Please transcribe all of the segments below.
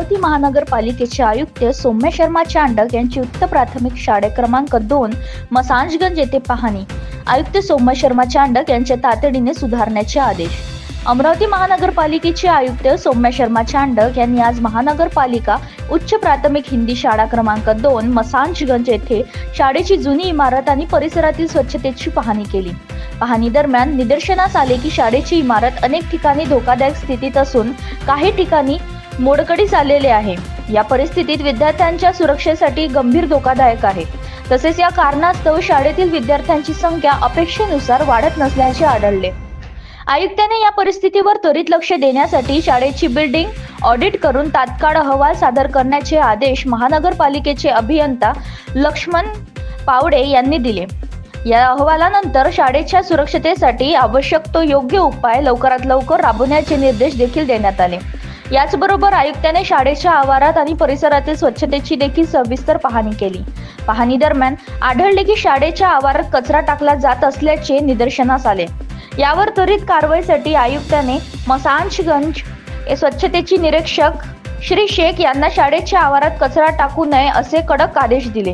अमरावती महानगरपालिकेचे आयुक्त सौम्य शर्मा चांडक यांची उच्च प्राथमिक शाळे क्रमांक 2 मसांजगंज येथे पाहणी। आयुक्त सौम्य शर्मा चांडक यांच्या तातडीने सुधारण्याचे आदेश। अमरावती महानगरपालिकेचे आयुक्त सौम्य शर्मा चांडक यांनी आज महानगरपालिका उच्च प्राथमिक हिंदी शाळा क्रमांक 2 मसांजगंज येथे शाळेची जुनी इमारत आणि परिसरातील स्वच्छतेची पाहणी केली। पाहणी दरम्यान निदर्शनास आले की शाळेची इमारत अनेक ठिकाणी धोकादायक स्थितीत असून काही ठिकाणी मोडकळीस आलेले आहे। या परिस्थितीत विद्यार्थ्यांच्या सुरक्षेसाठी गंभीर धोकादायक आहे। तसेच या कारणास्तव शाळेतील विद्यार्थ्यांची संख्या अपेक्षेनुसार वाढत नसल्याचे आढळले। आयुक्तांनी या परिस्थितीवर त्वरित लक्ष देण्यासाठी शाळेची बिल्डिंग ऑडिट करून तात्काळ अहवाल सादर करण्याचे आदेश महानगरपालिकेचे अभियंता लक्ष्मण पावडे यांनी दिले। या अहवालानंतर शाळेच्या सुरक्षतेसाठी आवश्यक तो योग्य उपाय लवकरात लवकर राबवण्याचे निर्देश देखील देण्यात आले। याचबरोबर आयुक्तांनी शाळेच्या आवारात आणि परिसरातील स्वच्छतेची देखील सविस्तर पाहणी केली। पाहणी दरम्यान आढळले की शाळेच्या आवारात कचरा टाकला जात असल्याचे निदर्शनास आले। यावर त्वरित कारवाईसाठी आयुक्तांनी मसांजगंज स्वच्छतेचे निरीक्षक श्री शेख यांना शाळेच्या आवारात कचरा टाकू नये असे कडक आदेश दिले।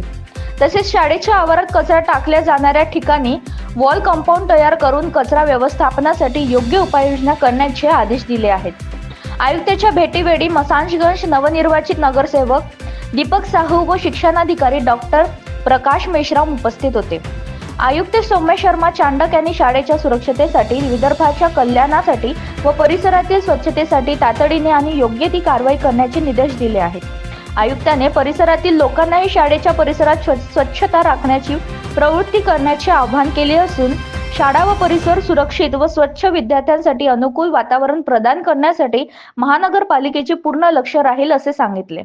तसेच शाळेच्या आवारात कचरा टाकल्या जाणाऱ्या ठिकाणी वॉल कंपाऊंड तयार करून कचरा व्यवस्थापनासाठी योग्य उपाययोजना करण्याचे आदेश दिले आहेत। आयुक्ताच्या भेटीवेळी मसांजगंज नवनिर्वाचित नगरसेवक दीपक साहू व शिक्षणाधिकारी डॉक्टर प्रकाश मेश्राम उपस्थित होते। आयुक्त सौम्य शर्मा चांडक यांनी शाळेच्या सुरक्षतेसाठी, विद्यार्थ्यांच्या कल्याणासाठी व परिसरातील स्वच्छतेसाठी तातडीने आणि योग्य ती कारवाई करण्याचे निर्देश दिले आहेत। आयुक्तांनी परिसरातील लोकांनाही शाळेच्या परिसरात स्वच्छता राखण्याची प्रवृत्ती करण्याचे आवाहन केले असून शाळा व परिसर सुरक्षित व स्वच्छ विद्यार्थ्यांसाठी अनुकूल वातावरण प्रदान करण्यासाठी महानगरपालिकेचे पूर्ण लक्ष राहील असे सांगितले।